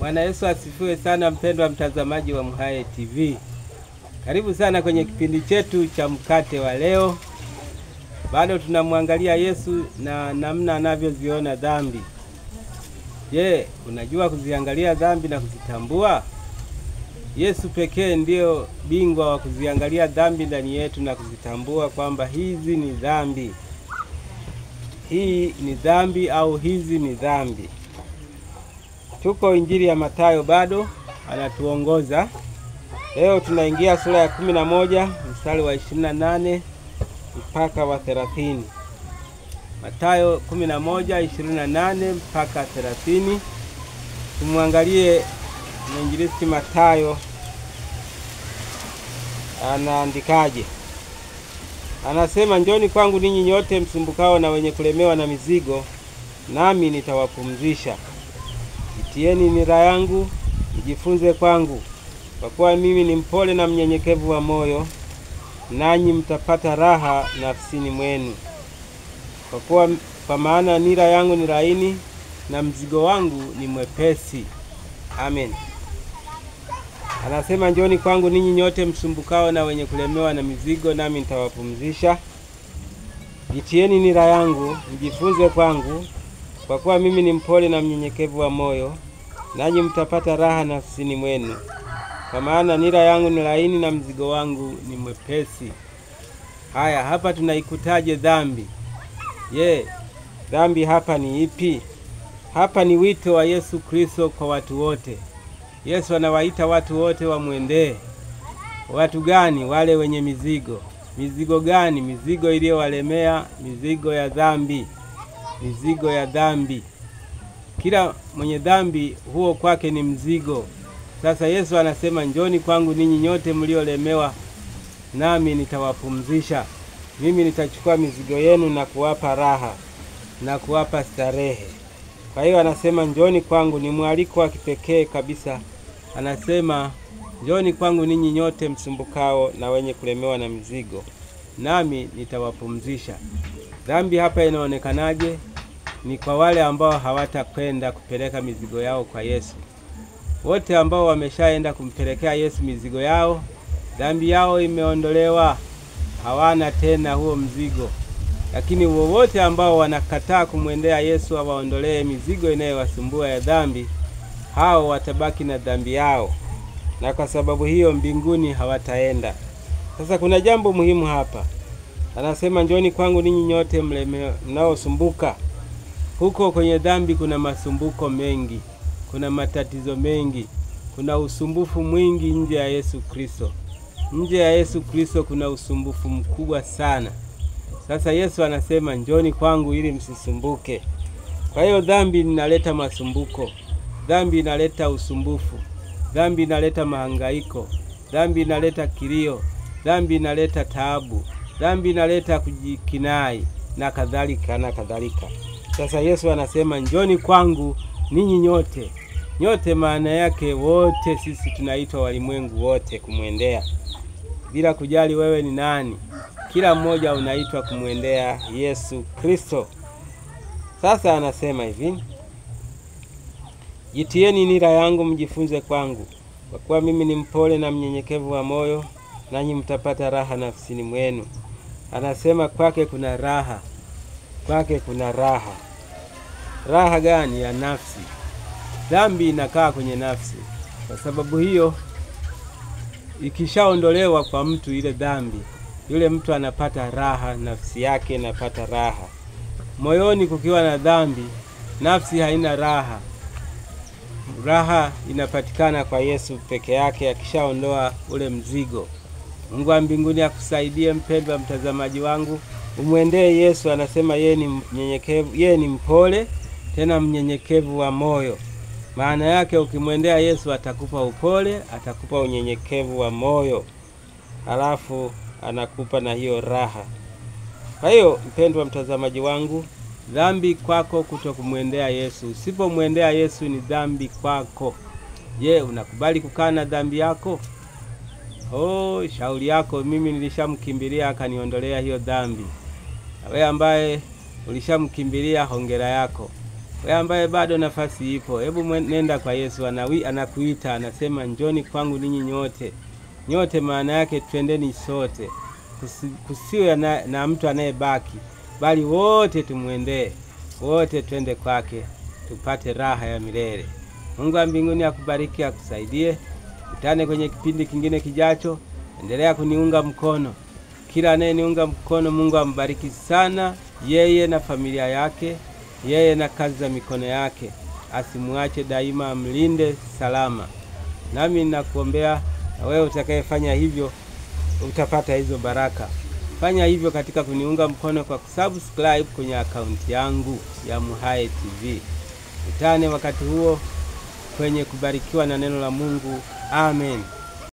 Bwana Yesu asifiwe sana, mpendwa mtazamaji wa MHAE TV. Karibu sana kwenye kipindi chetu cha mkate wa leo. Bado tunamwangalia Yesu na namna anavyoziona dhambi. Je, unajua kuziangalia dhambi na kuzitambua? Yesu pekee ndio bingwa wa kuziangalia dhambi ndani yetu na kuzitambua kwamba hizi ni dhambi. Hii ni dhambi au hizi ni dhambi. Tuko Injili ya Mathayo, bado anatuongoza. Leo tunaingia sura ya 11 mstari wa 28 mpaka wa 30. Mathayo 11:28 mpaka 30. Tumwangalie mwinjilisti Mathayo anaandikaje. Anasema, njoni kwangu ninyi nyote msumbukao na wenye kulemewa na mizigo, nami nitawapumzisha. Itieni nira yangu, mjifunze kwangu, kwa kuwa mimi ni mpole na mnyenyekevu wa moyo, nanyi mtapata raha nafsini mwenu. Kwa maana nira yangu ni laini na mzigo wangu ni mwepesi. Amen. Anasema, njoni kwangu ninyi nyote msumbukao na wenye kulemewa na mizigo, nami nitawapumzisha. Itieni nira yangu, mjifunze kwangu, kwa kuwa mimi ni mpole na mnyenyekevu wa moyo, nanyi mtapata raha nafsini mwenu. Kwa maana nira yangu ni laini na mzigo wangu ni mwepesi. Haya, hapa tunaikutaje dhambi? Dhambi hapa ni ipi? Hapa ni wito wa Yesu Kristo kwa watu wote. Yesu anawaita watu wote wamwendee. Watu gani? Wale wenye mizigo. Mizigo gani? Mizigo iliyowalemea, mizigo ya dhambi. Mizigo ya dhambi. Kila mwenye dhambi huo kwake ni mzigo. Sasa Yesu anasema, njoni kwangu ninyi nyote mliolemewa, nami nitawapumzisha. Mimi nitachukua mizigo yenu na kuwapa raha na kuwapa starehe. Kwa hiyo anasema njoni kwangu, ni mwaliko wa kipekee kabisa. Anasema, njoni kwangu ninyi nyote msumbukao na wenye kulemewa na mizigo, nami nitawapumzisha. Dhambi hapa inaonekanaje? Ni kwa wale ambao hawatakwenda kupeleka mizigo yao kwa Yesu. Wote ambao wameshaenda kumpelekea Yesu mizigo yao, dhambi yao imeondolewa, hawana tena huo mzigo. Lakini wote ambao wanakataa kumwendea Yesu awaondolee mizigo inayowasumbua ya dhambi, hao watabaki na dhambi yao, na kwa sababu hiyo mbinguni hawataenda. Sasa kuna jambo muhimu hapa. Anasema, njoni kwangu ninyi nyote mnaosumbuka. Huko kwenye dhambi kuna masumbuko mengi, kuna matatizo mengi, kuna usumbufu mwingi nje ya Yesu Kristo. Nje ya Yesu Kristo kuna usumbufu mkubwa sana. Sasa Yesu anasema, njoni kwangu ili msisumbuke. Kwa hiyo dhambi inaleta masumbuko, dhambi inaleta usumbufu, dhambi inaleta mahangaiko, dhambi inaleta kilio, dhambi inaleta taabu, dhambi inaleta kujikinai na kadhalika na kadhalika. Sasa Yesu anasema, njoni kwangu ninyi nyote. Nyote maana yake wote, sisi tunaitwa walimwengu wote kumwendea, bila kujali wewe ni nani. Kila mmoja unaitwa kumwendea Yesu Kristo. Sasa anasema hivi, jitieni nira yangu, mjifunze kwangu, kwa kuwa mimi ni mpole na mnyenyekevu wa moyo, nanyi mtapata raha nafsini mwenu. Anasema kwake kuna raha. Kwake kuna raha. Raha gani? Ya nafsi. Dhambi inakaa kwenye nafsi. Kwa sababu hiyo, ikishaondolewa kwa mtu ile dhambi, yule mtu anapata raha, nafsi yake inapata raha. Moyoni kukiwa na dhambi, nafsi haina raha. Raha inapatikana kwa Yesu peke yake, akishaondoa ule mzigo. Mungu wa mbinguni akusaidie, mpendwa mtazamaji wangu, umwendee Yesu. Anasema yeye ni mnyenyekevu, yeye ni mpole tena mnyenyekevu wa moyo. Maana yake ukimwendea Yesu atakupa upole, atakupa unyenyekevu wa moyo, halafu anakupa na hiyo raha. Kwa hiyo mpendwa mtazamaji wangu, dhambi kwako kutokumwendea Yesu. Usipomwendea Yesu ni dhambi kwako. Je, unakubali kukaa na dhambi yako? Shauri yako. Mimi nilishamkimbilia akaniondolea hiyo dhambi. Wewe ambaye ulishamkimbilia, hongera yako. Wewe ambaye bado nafasi ipo, hebu nenda kwa Yesu. Anakuita, anasema njoni kwangu ninyi nyote. Nyote maana yake twendeni sote, kusiwe na mtu anayebaki, bali wote tumwendee, wote twende kwake tupate raha ya milele. Mungu wa mbinguni akubariki, akusaidie. Tutane kwenye kipindi kingine kijacho. Endelea kuniunga mkono. Kila anayeniunga mkono, Mungu ambariki sana, yeye na familia yake, yeye na kazi za mikono yake. Asimuache daima, amlinde salama. Nami ninakuombea, na wewe utakayefanya hivyo utapata hizo baraka. Fanya hivyo katika kuniunga mkono kwa kusubscribe kwenye akaunti yangu ya MHAE TV. Tutane wakati huo kwenye kubarikiwa na neno la Mungu. Amen.